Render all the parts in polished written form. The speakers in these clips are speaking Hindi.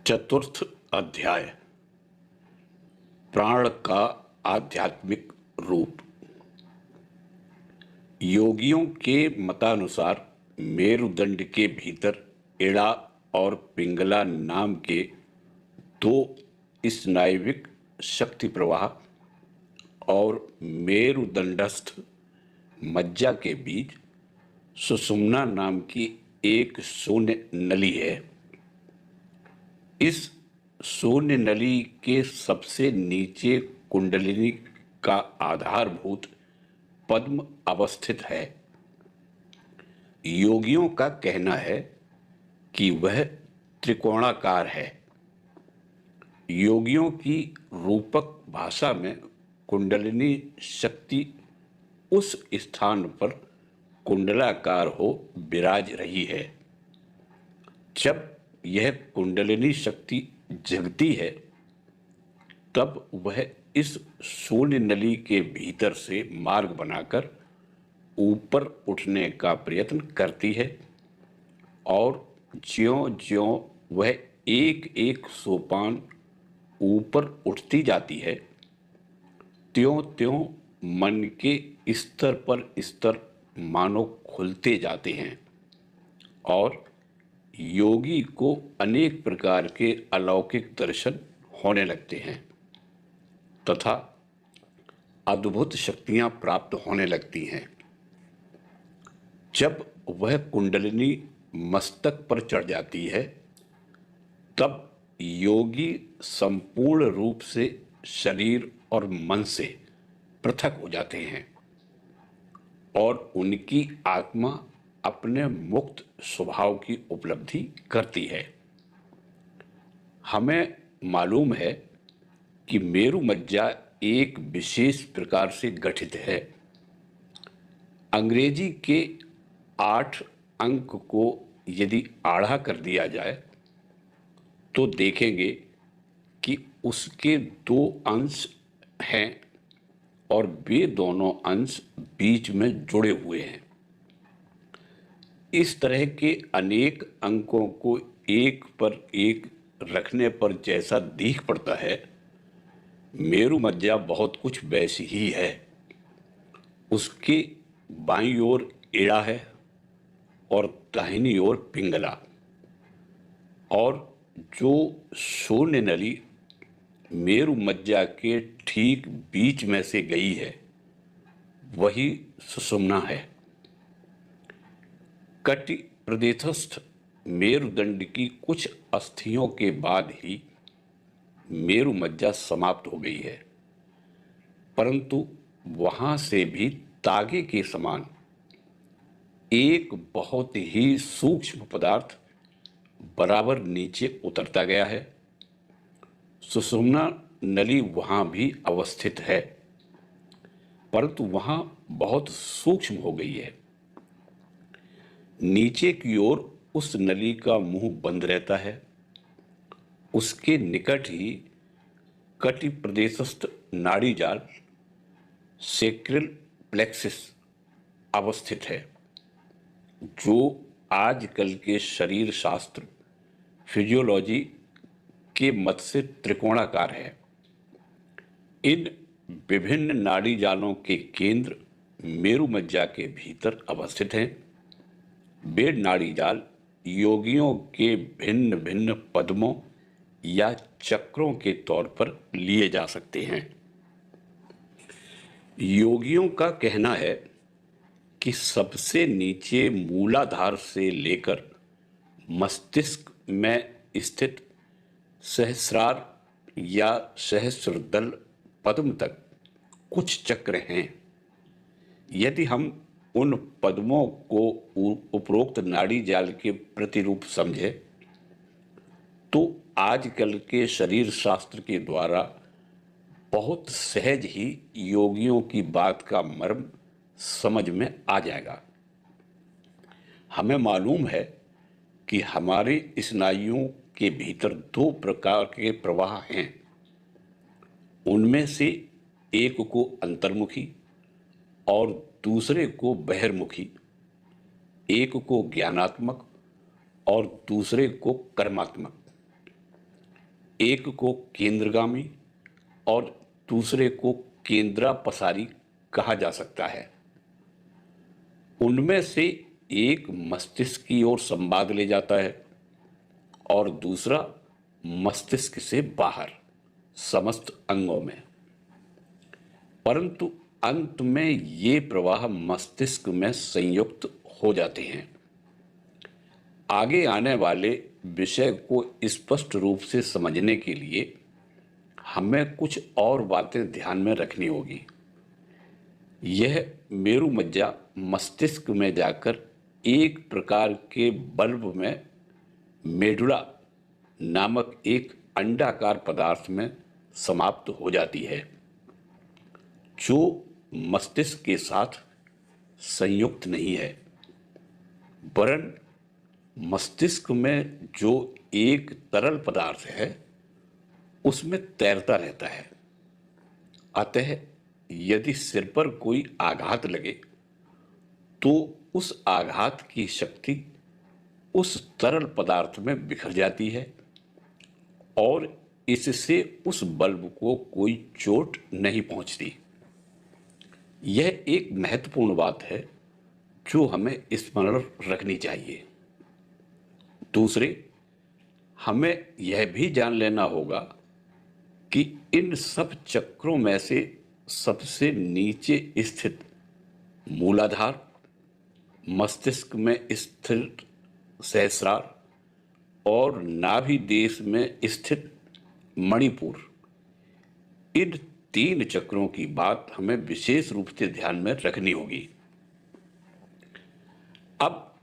चतुर्थ अध्याय प्राण का आध्यात्मिक रूप। योगियों के मतानुसार मेरुदंड के भीतर इड़ा और पिंगला नाम के दो स्नायुविक शक्ति प्रवाह और मेरुदंडस्थ मज्जा के बीच सुषुम्ना नाम की एक शून्य नली है। इस शून्य नली के सबसे नीचे कुंडलिनी का आधारभूत पद्म अवस्थित है। योगियों का कहना है कि वह त्रिकोणाकार है। योगियों की रूपक भाषा में कुंडलिनी शक्ति उस स्थान पर कुंडलाकार हो विराज रही है। जब यह कुंडलिनी शक्ति जगती है तब वह इस शून्य नली के भीतर से मार्ग बनाकर ऊपर उठने का प्रयत्न करती है और ज्यों-ज्यों वह एक एक सोपान ऊपर उठती जाती है त्यों-त्यों मन के स्तर पर स्तर मानो खुलते जाते हैं और योगी को अनेक प्रकार के अलौकिक दर्शन होने लगते हैं तथा अद्भुत शक्तियां प्राप्त होने लगती हैं। जब वह कुंडलिनी मस्तक पर चढ़ जाती है तब योगी संपूर्ण रूप से शरीर और मन से पृथक हो जाते हैं और उनकी आत्मा अपने मुक्त स्वभाव की उपलब्धि करती है। हमें मालूम है कि मेरु मज्जा एक विशेष प्रकार से गठित है। अंग्रेजी के 8 अंक को यदि आढ़ा कर दिया जाए तो देखेंगे कि उसके 2 अंश हैं और वे दोनों अंश बीच में जुड़े हुए हैं। इस तरह के अनेक अंकों को एक पर एक रखने पर जैसा दीख पड़ता है, मेरु मज्जा बहुत कुछ वैसी ही है। उसके बाईं ओर इड़ा है और दाहिनी ओर पिंगला, और जो शून्य नली मेरु मज्जा के ठीक बीच में से गई है वही सुषुम्ना है। कटि प्रदेशस्थ मेरुदंड की कुछ अस्थियों के बाद ही मेरु मज्जा समाप्त हो गई है, परंतु वहां से भी तागे के समान एक बहुत ही सूक्ष्म पदार्थ बराबर नीचे उतरता गया है। सुषुम्ना नली वहां भी अवस्थित है, परंतु वहां बहुत सूक्ष्म हो गई है। नीचे की ओर उस नली का मुंह बंद रहता है। उसके निकट ही कटि प्रदेशस्थ नाड़ी जाल सेक्रल प्लेक्सिस अवस्थित है, जो आजकल के शरीर शास्त्र फिजियोलॉजी के मत से त्रिकोणाकार है। इन विभिन्न नाड़ी जालों के केंद्र मेरु मज्जा के भीतर अवस्थित हैं। वे नाड़ी जाल योगियों के भिन्न भिन्न पद्मों या चक्रों के तौर पर लिए जा सकते हैं। योगियों का कहना है कि सबसे नीचे मूलाधार से लेकर मस्तिष्क में स्थित सहस्रार या सहस्रदल पद्म तक कुछ चक्र हैं। यदि हम उन पद्मों को उपरोक्त नाड़ी जाल के प्रतिरूप समझे तो आजकल के शरीर शास्त्र के द्वारा बहुत सहज ही योगियों की बात का मर्म समझ में आ जाएगा। हमें मालूम है कि हमारे स्नायुओं के भीतर 2 प्रकार के प्रवाह हैं। उनमें से एक को अंतर्मुखी और दूसरे को बहिर्मुखी, एक को ज्ञानात्मक और दूसरे को कर्मात्मक। एक को केंद्रगामी और दूसरे को केंद्रापसारी कहा जा सकता है। उनमें से एक मस्तिष्क की ओर संवाद ले जाता है और दूसरा मस्तिष्क से बाहर समस्त अंगों में। परंतु अंत में ये प्रवाह मस्तिष्क में संयुक्त हो जाते हैं। आगे आने वाले विषय को स्पष्ट रूप से समझने के लिए हमें कुछ और बातें ध्यान में रखनी होगी। यह मेरुमज्जा मस्तिष्क में जाकर एक प्रकार के बल्ब में मेडुला नामक एक अंडाकार पदार्थ में समाप्त हो जाती है, जो मस्तिष्क के साथ संयुक्त नहीं है, वरन मस्तिष्क में जो एक तरल पदार्थ है उसमें तैरता रहता है। अतः यदि सिर पर कोई आघात लगे तो उस आघात की शक्ति उस तरल पदार्थ में बिखर जाती है और इससे उस बल्ब को कोई चोट नहीं पहुंचती। यह एक महत्वपूर्ण बात है जो हमें स्मरण रखनी चाहिए। दूसरे, हमें यह भी जान लेना होगा कि इन सब चक्रों में से सबसे नीचे स्थित मूलाधार, मस्तिष्क में स्थित सहस्रार और नाभि देश में स्थित मणिपुर, इन 3 चक्रों की बात हमें विशेष रूप से ध्यान में रखनी होगी। अब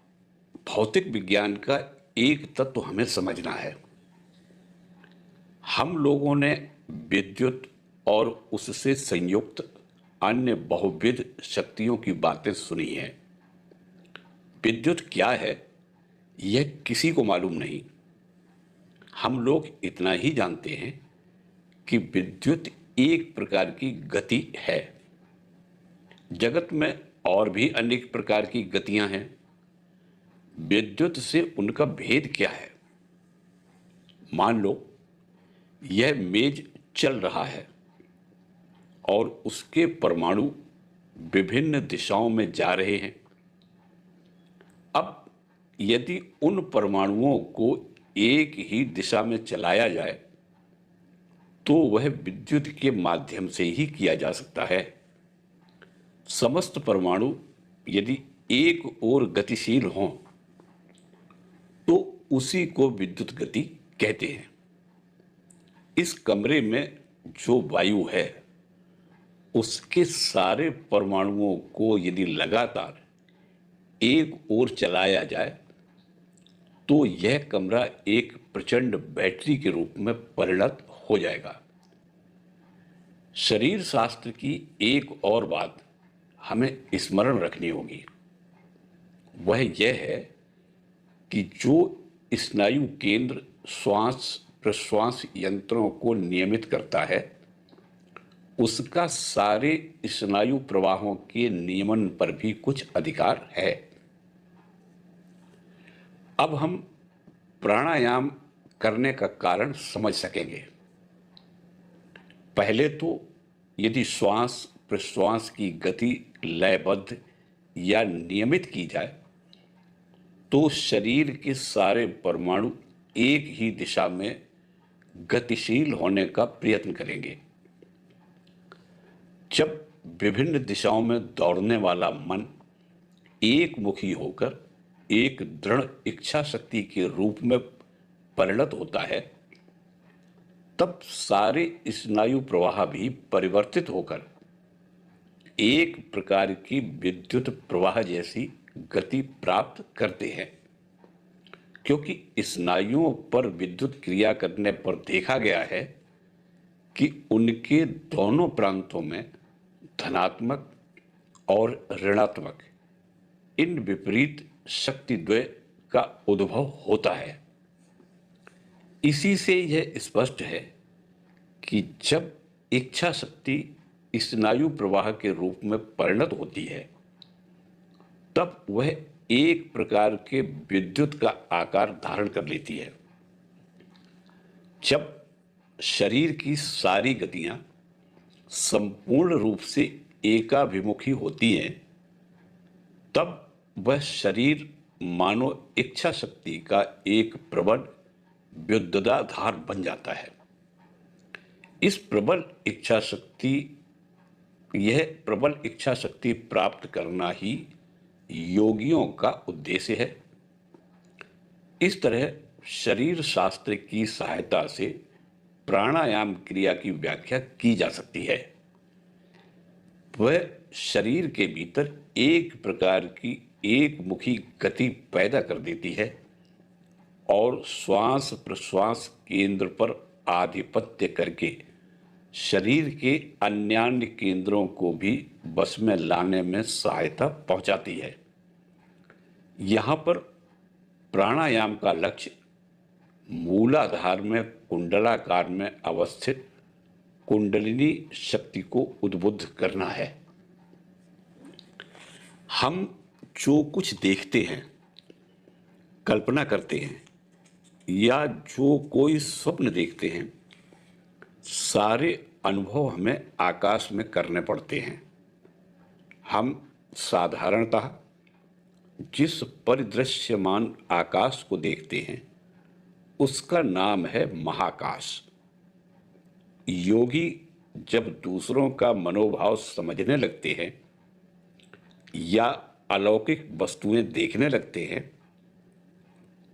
भौतिक विज्ञान का एक तत्व हमें समझना है। हम लोगों ने विद्युत और उससे संयुक्त अन्य बहुविध शक्तियों की बातें सुनी हैं। विद्युत क्या है यह किसी को मालूम नहीं। हम लोग इतना ही जानते हैं कि विद्युत एक प्रकार की गति है। जगत में और भी अनेक प्रकार की गतियां हैं। विद्युत से उनका भेद क्या है? मान लो यह मेज चल रहा है और उसके परमाणु विभिन्न दिशाओं में जा रहे हैं। अब यदि उन परमाणुओं को एक ही दिशा में चलाया जाए तो वह विद्युत के माध्यम से ही किया जा सकता है। समस्त परमाणु यदि एक ओर गतिशील हों तो उसी को विद्युत गति कहते हैं। इस कमरे में जो वायु है उसके सारे परमाणुओं को यदि लगातार एक ओर चलाया जाए तो यह कमरा एक प्रचंड बैटरी के रूप में परिणत हो जाएगा। शरीर शास्त्र की एक और बात हमें स्मरण रखनी होगी। वह यह है कि जो स्नायु केंद्र श्वास प्रश्वास यंत्रों को नियमित करता है उसका सारे स्नायु प्रवाहों के नियमन पर भी कुछ अधिकार है। अब हम प्राणायाम करने का कारण समझ सकेंगे। पहले तो यदि श्वास प्रश्वास की गति लयबद्ध या नियमित की जाए तो शरीर के सारे परमाणु एक ही दिशा में गतिशील होने का प्रयत्न करेंगे। जब विभिन्न दिशाओं में दौड़ने वाला मन एक मुखी होकर एक दृढ़ इच्छा शक्ति के रूप में परिणत होता है तब सारे स्नायु प्रवाह भी परिवर्तित होकर एक प्रकार की विद्युत प्रवाह जैसी गति प्राप्त करते हैं। क्योंकि स्नायुओं पर विद्युत क्रिया करने पर देखा गया है कि उनके दोनों प्रांतों में धनात्मक और ऋणात्मक इन विपरीत शक्तिद्वय का उद्भव होता है। इसी से यह स्पष्ट है कि जब इच्छा शक्ति स्नायु प्रवाह के रूप में परिणत होती है तब वह एक प्रकार के विद्युत का आकार धारण कर लेती है। जब शरीर की सारी गतियां संपूर्ण रूप से एकाभिमुखी होती हैं, तब वह शरीर मानो इच्छा शक्ति का एक प्रबल व्युत्पत्तिधार बन जाता है। इस प्रबल इच्छा शक्ति यह प्रबल इच्छा शक्ति प्राप्त करना ही योगियों का उद्देश्य है। इस तरह शरीर शास्त्र की सहायता से प्राणायाम क्रिया की व्याख्या की जा सकती है। वह शरीर के भीतर एक प्रकार की एक मुखी गति पैदा कर देती है और श्वास प्रश्वास केंद्र पर आधिपत्य करके शरीर के अन्यान्य केंद्रों को भी बस में लाने में सहायता पहुंचाती है। यहाँ पर प्राणायाम का लक्ष्य मूलाधार में कुंडलाकार में अवस्थित कुंडलिनी शक्ति को उद्बुद्ध करना है। हम जो कुछ देखते हैं, कल्पना करते हैं या जो कोई स्वप्न देखते हैं, सारे अनुभव हमें आकाश में करने पड़ते हैं। हम साधारणतः जिस परिदृश्यमान आकाश को देखते हैं उसका नाम है महाकाश। योगी जब दूसरों का मनोभाव समझने लगते हैं या अलौकिक वस्तुएं देखने लगते हैं,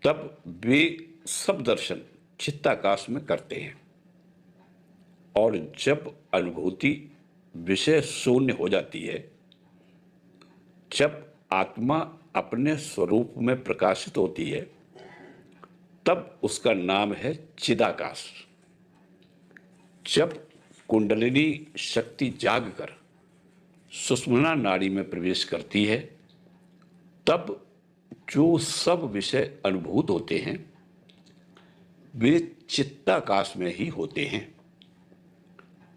तब वे सब दर्शन चित्ताकाश में करते हैं। और जब अनुभूति विषय शून्य हो जाती है, जब आत्मा अपने स्वरूप में प्रकाशित होती है, तब उसका नाम है चिदाकाश। जब कुंडलिनी शक्ति जागकर सुषुम्ना नाड़ी में प्रवेश करती है, तब जो सब विषय अनुभूत होते हैं वे चित्ताकाश में ही होते हैं।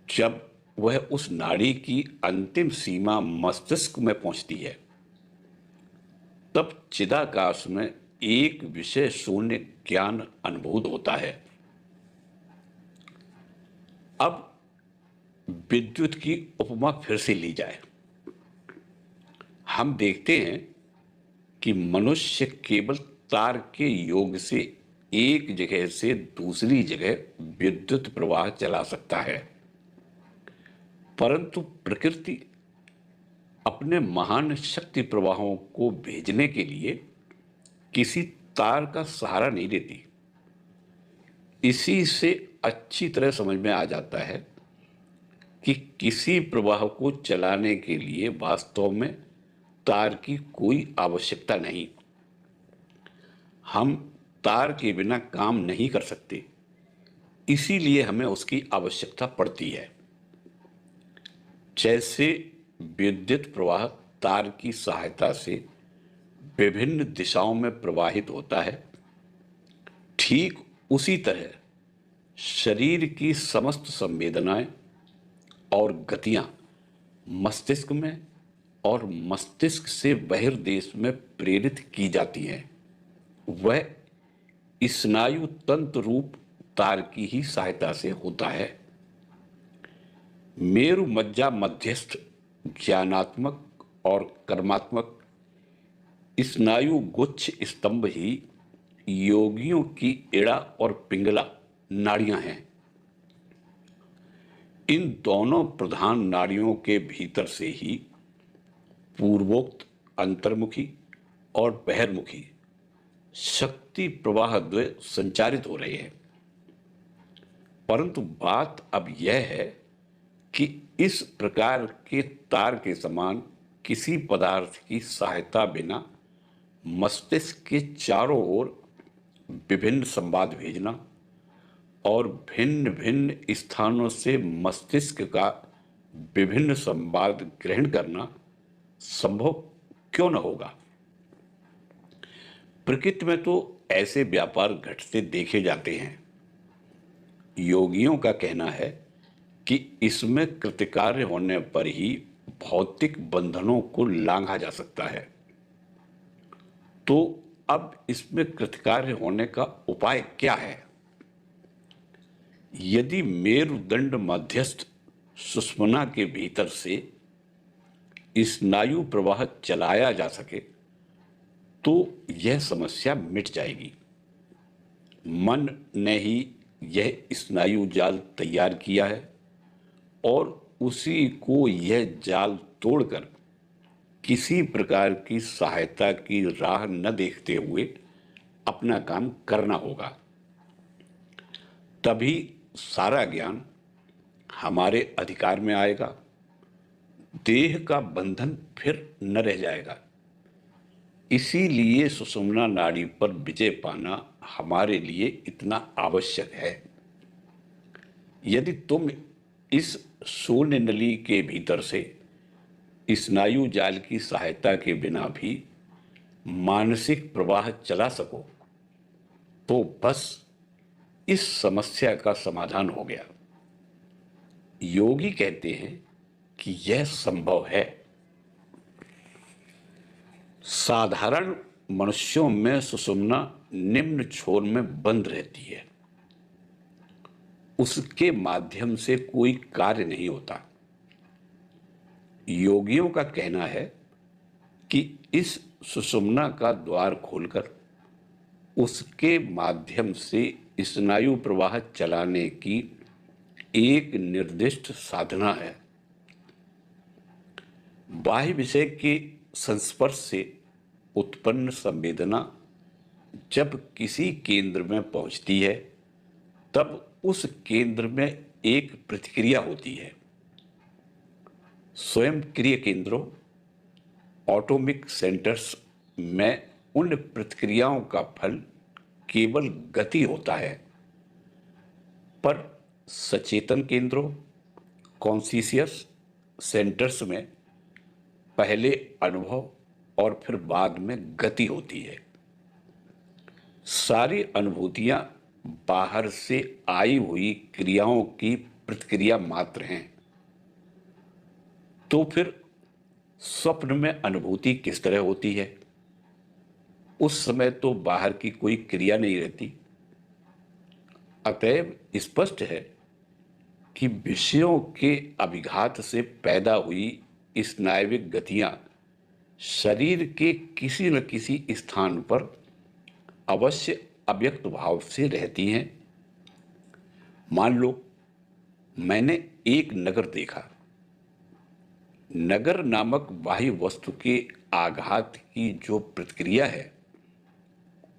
जब वह उस नाड़ी की अंतिम सीमा मस्तिष्क में पहुंचती है, तब चिदाकाश में एक विषय शून्य ज्ञान अनुभूत होता है। अब विद्युत की उपमा फिर से ली जाए। हम देखते हैं कि मनुष्य केवल तार के योग से एक जगह से दूसरी जगह विद्युत प्रवाह चला सकता है, परंतु प्रकृति अपने महान शक्ति प्रवाहों को भेजने के लिए किसी तार का सहारा नहीं लेती। इसी से अच्छी तरह समझ में आ जाता है कि किसी प्रवाह को चलाने के लिए वास्तव में तार की कोई आवश्यकता नहीं। हम तार के बिना काम नहीं कर सकते, इसीलिए हमें उसकी आवश्यकता पड़ती है। जैसे विद्युत प्रवाह तार की सहायता से विभिन्न दिशाओं में प्रवाहित होता है, ठीक उसी तरह शरीर की समस्त संवेदनाएं और गतियां मस्तिष्क में और मस्तिष्क से बहिर्देश में प्रेरित की जाती हैं। वह स्नायु तंत्र रूप तार की ही सहायता से होता है। मेरु मज्जा मध्यस्थ ज्ञानात्मक और कर्मात्मक स्नायु गुच्छ स्तंभ ही योगियों की इड़ा और पिंगला नाड़ियां हैं। इन दोनों प्रधान नाड़ियों के भीतर से ही पूर्वोक्त अंतर्मुखी और बहिर्मुखी शक्ति प्रवाह द्वय संचारित हो रहे हैं। परंतु बात अब यह है कि इस प्रकार के तार के समान किसी पदार्थ की सहायता बिना मस्तिष्क के चारों ओर विभिन्न संवाद भेजना और भिन्न भिन्न स्थानों से मस्तिष्क का विभिन्न संवाद ग्रहण करना संभव क्यों न होगा। प्रकृति में तो ऐसे व्यापार घटते देखे जाते हैं। योगियों का कहना है कि इसमें कृतकार्य होने पर ही भौतिक बंधनों को लांघा जा सकता है। तो अब इसमें कृतकार्य होने का उपाय क्या है? यदि मेरुदंड मध्यस्थ सुषुम्ना के भीतर से स्नायु प्रवाह चलाया जा सके तो यह समस्या मिट जाएगी। मन ने ही यह स्नायु जाल तैयार किया है और उसी को यह जाल तोड़कर किसी प्रकार की सहायता की राह न देखते हुए अपना काम करना होगा। तभी सारा ज्ञान हमारे अधिकार में आएगा, देह का बंधन फिर न रह जाएगा। इसीलिए सुषुम्ना नाड़ी पर विजय पाना हमारे लिए इतना आवश्यक है। यदि तुम इस शून्य नली के भीतर से स्नायु जाल की सहायता के बिना भी मानसिक प्रवाह चला सको तो बस इस समस्या का समाधान हो गया। योगी कहते हैं कि यह संभव है। साधारण मनुष्यों में सुषुम्ना निम्न छोर में बंद रहती है, उसके माध्यम से कोई कार्य नहीं होता। योगियों का कहना है कि इस सुषुम्ना का द्वार खोलकर उसके माध्यम से स्नायु प्रवाह चलाने की एक निर्दिष्ट साधना है। बाह्य विषय के संस्पर्श से उत्पन्न संवेदना जब किसी केंद्र में पहुंचती है तब उस केंद्र में एक प्रतिक्रिया होती है। स्वयंक्रिय केंद्रों ऑटोमिक सेंटर्स में उन प्रतिक्रियाओं का फल केवल गति होता है, पर सचेतन केंद्रों कॉन्शियस सेंटर्स में पहले अनुभव और फिर बाद में गति होती है। सारी अनुभूतियां बाहर से आई हुई क्रियाओं की प्रतिक्रिया मात्र हैं। तो फिर स्वप्न में अनुभूति किस तरह होती है? उस समय तो बाहर की कोई क्रिया नहीं रहती। अतएव स्पष्ट है कि विषयों के अभिघात से पैदा हुई स्नायविक गतियां शरीर के किसी न किसी स्थान पर अवश्य अव्यक्त भाव से रहती हैं। मान लो मैंने एक नगर देखा। नगर नामक बाह्य वस्तु के आघात की जो प्रतिक्रिया है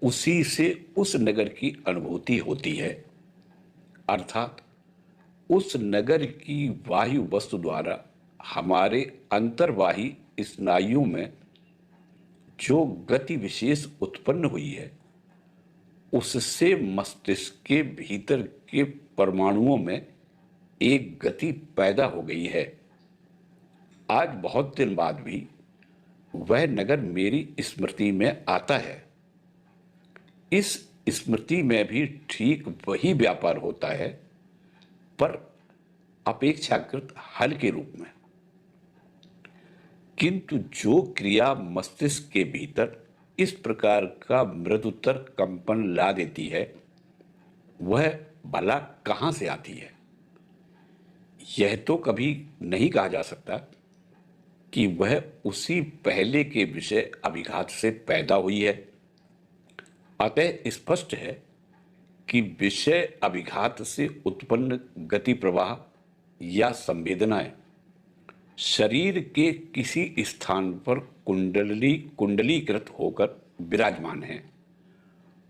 उसी से उस नगर की अनुभूति होती है, अर्थात उस नगर की वायु वस्तु द्वारा हमारे अंतर्वाही स्नायु में जो गति विशेष उत्पन्न हुई है उससे मस्तिष्क के भीतर के परमाणुओं में एक गति पैदा हो गई है। आज बहुत दिन बाद भी वह नगर मेरी स्मृति में आता है। इस स्मृति में भी ठीक वही व्यापार होता है, पर अपेक्षाकृत हल्के रूप में। किंतु जो क्रिया मस्तिष्क के भीतर इस प्रकार का मृदुतर कंपन ला देती है वह भला कहां से आती है? यह तो कभी नहीं कहा जा सकता कि वह उसी पहले के विषय अभिघात से पैदा हुई है। अतः स्पष्ट है कि विषय अभिघात से उत्पन्न गति प्रवाह या संवेदनाएं शरीर के किसी स्थान पर कुंडलीकृत होकर विराजमान हैं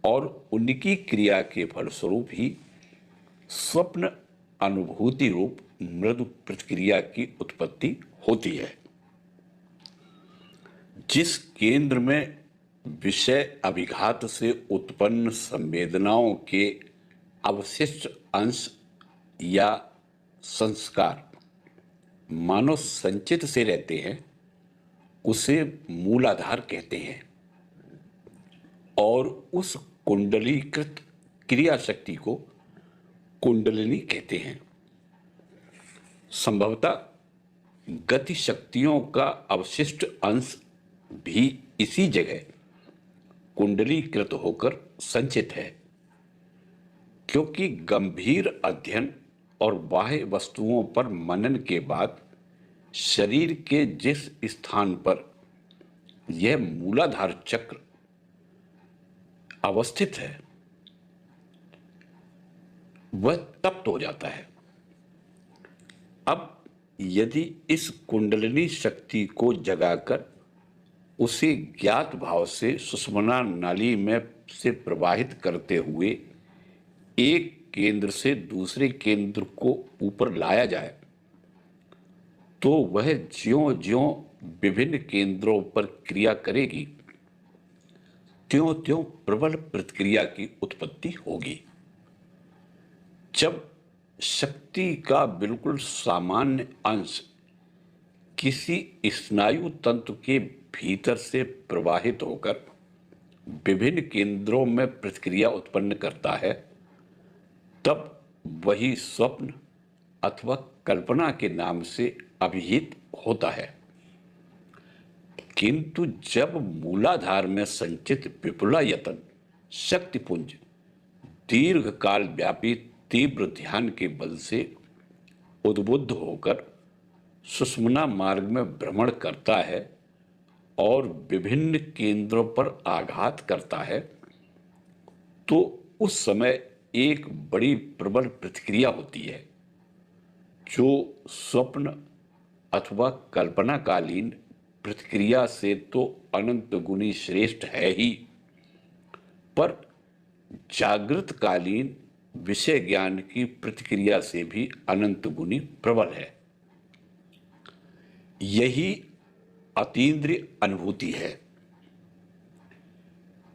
और उनकी क्रिया के फलस्वरूप ही स्वप्न अनुभूति रूप मृदु प्रतिक्रिया की उत्पत्ति होती है। जिस केंद्र में विषय अभिघात से उत्पन्न संवेदनाओं के अवशिष्ट अंश या संस्कार मानो संचित से रहते हैं उसे मूलाधार कहते हैं और उस कुंडलीकृत क्रिया शक्ति को कुंडलिनी कहते हैं। संभवतः गति शक्तियों का अवशिष्ट अंश भी इसी जगह कुंडलीकृत होकर संचित है। क्योंकि गंभीर अध्ययन और बाह्य वस्तुओं पर मनन के बाद शरीर के जिस स्थान पर यह मूलाधार चक्र अवस्थित है वह तप्त हो जाता है। अब यदि इस कुंडलिनी शक्ति को जगाकर उसे ज्ञात भाव से सुषुम्ना नाली में से प्रवाहित करते हुए एक केंद्र से दूसरे केंद्र को ऊपर लाया जाए तो वह ज्यों-ज्यों विभिन्न केंद्रों पर क्रिया करेगी त्यों-त्यों प्रबल प्रतिक्रिया की उत्पत्ति होगी। जब शक्ति का बिल्कुल सामान्य अंश किसी स्नायु तंतु के भीतर से प्रवाहित होकर विभिन्न केंद्रों में प्रतिक्रिया उत्पन्न करता है, तब वही स्वप्न अथवा कल्पना के नाम से अभिहित होता है। किंतु जब मूलाधार में संचित विपुलायतन शक्तिपुंज दीर्घ काल व्यापी तीव्र ध्यान के बल से उद्बुद्ध होकर सुषुम्ना मार्ग में भ्रमण करता है और विभिन्न केंद्रों पर आघात करता है, तो उस समय एक बड़ी प्रबल प्रतिक्रिया होती है जो स्वप्न अथवा कल्पनाकालीन प्रतिक्रिया से तो अनंत गुनी श्रेष्ठ है ही, पर जागृत कालीन विषय ज्ञान की प्रतिक्रिया से भी अनंत गुनी प्रबल है। यही अतीन्द्रिय अनुभूति है।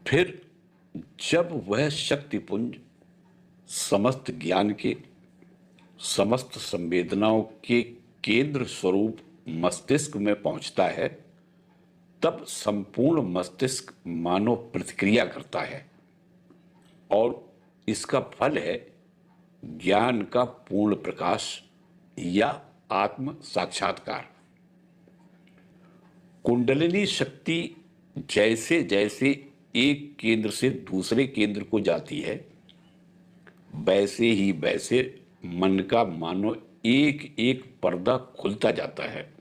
फिर जब वह शक्तिपुंज समस्त ज्ञान के, समस्त संवेदनाओं के केंद्र स्वरूप मस्तिष्क में पहुंचता है, तब संपूर्ण मस्तिष्क मानो प्रतिक्रिया करता है और इसका फल है ज्ञान का पूर्ण प्रकाश या आत्म साक्षात्कार। कुंडलिनी शक्ति जैसे जैसे एक केंद्र से दूसरे केंद्र को जाती है, वैसे ही वैसे मन का मानो एक एक पर्दा खुलता जाता है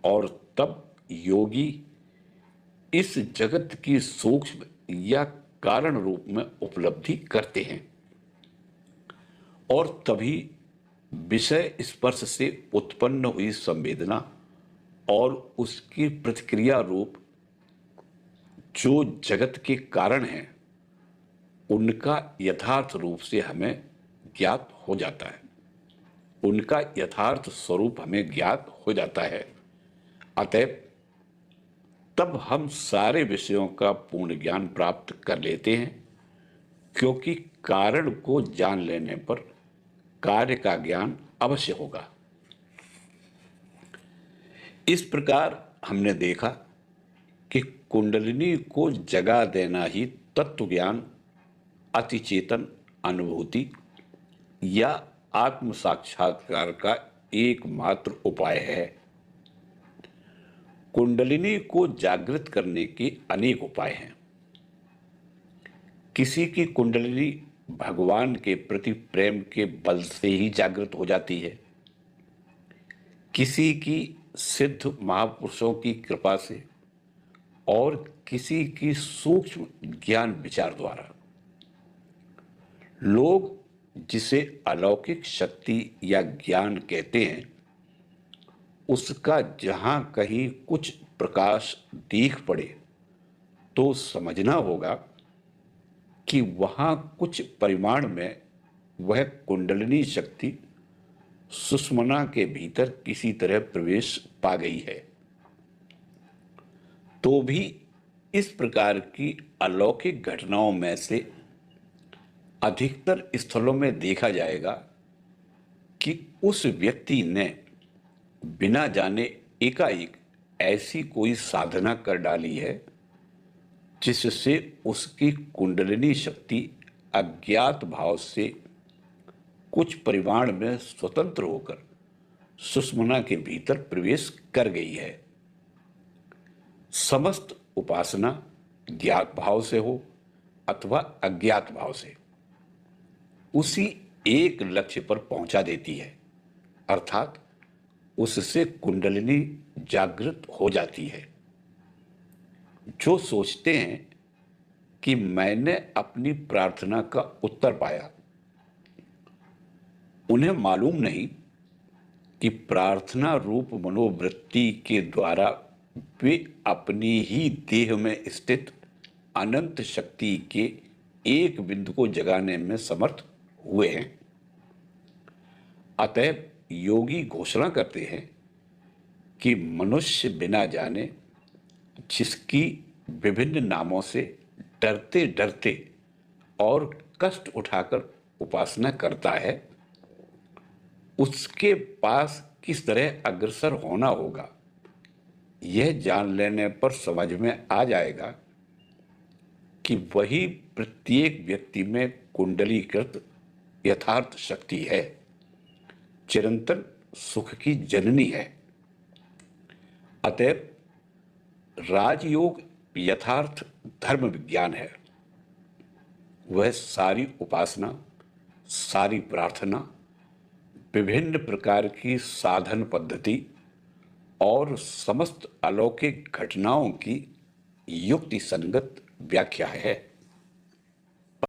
और तब योगी इस जगत की सूक्ष्म या कारण रूप में उपलब्धि करते हैं और तभी विषय स्पर्श से उत्पन्न हुई संवेदना और उसकी प्रतिक्रिया रूप जो जगत के कारण हैं उनका यथार्थ रूप से हमें ज्ञात हो जाता है, उनका यथार्थ स्वरूप हमें ज्ञात हो जाता है। अतएव तब हम सारे विषयों का पूर्ण ज्ञान प्राप्त कर लेते हैं, क्योंकि कारण को जान लेने पर कार्य का ज्ञान अवश्य होगा। इस प्रकार हमने देखा कि कुंडलिनी को जगा देना ही तत्व ज्ञान, अतिचेतन अनुभूति या आत्म साक्षात्कार का एकमात्र उपाय है। कुंडलिनी को जागृत करने के अनेक उपाय हैं। किसी की कुंडलिनी भगवान के प्रति प्रेम के बल से ही जागृत हो जाती है, किसी की सिद्ध महापुरुषों की कृपा से और किसी की सूक्ष्म ज्ञान विचार द्वारा। लोग जिसे अलौकिक शक्ति या ज्ञान कहते हैं, उसका जहां कहीं कुछ प्रकाश दिख पड़े तो समझना होगा कि वहां कुछ परिमाण में वह कुंडलिनी शक्ति सुषुम्ना के भीतर किसी तरह प्रवेश पा गई है। तो भी इस प्रकार की अलौकिक घटनाओं में से अधिकतर स्थलों में देखा जाएगा कि उस व्यक्ति ने बिना जाने एकाएक ऐसी कोई साधना कर डाली है जिससे उसकी कुंडलिनी शक्ति अज्ञात भाव से कुछ परिमाण में स्वतंत्र होकर सुषुम्ना के भीतर प्रवेश कर गई है। समस्त उपासना ज्ञात भाव से हो अथवा अज्ञात भाव से, उसी एक लक्ष्य पर पहुंचा देती है, अर्थात उससे कुंडलिनी जागृत हो जाती है। जो सोचते हैं कि मैंने अपनी प्रार्थना का उत्तर पाया, उन्हें मालूम नहीं कि प्रार्थना रूप मनोवृत्ति के द्वारा वे अपनी ही देह में स्थित अनंत शक्ति के एक बिंदु को जगाने में समर्थ हुए हैं। अतएव योगी घोषणा करते हैं कि मनुष्य बिना जाने जिसकी विभिन्न नामों से डरते डरते और कष्ट उठाकर उपासना करता है, उसके पास किस तरह अग्रसर होना होगा, यह जान लेने पर समझ में आ जाएगा कि वही प्रत्येक व्यक्ति में कुंडलीकृत यथार्थ शक्ति है, चिरंतन सुख की जननी है। अतएव राजयोग यथार्थ धर्म विज्ञान है। वह सारी उपासना, सारी प्रार्थना, विभिन्न प्रकार की साधन पद्धति और समस्त अलौकिक घटनाओं की युक्ति संगत व्याख्या है।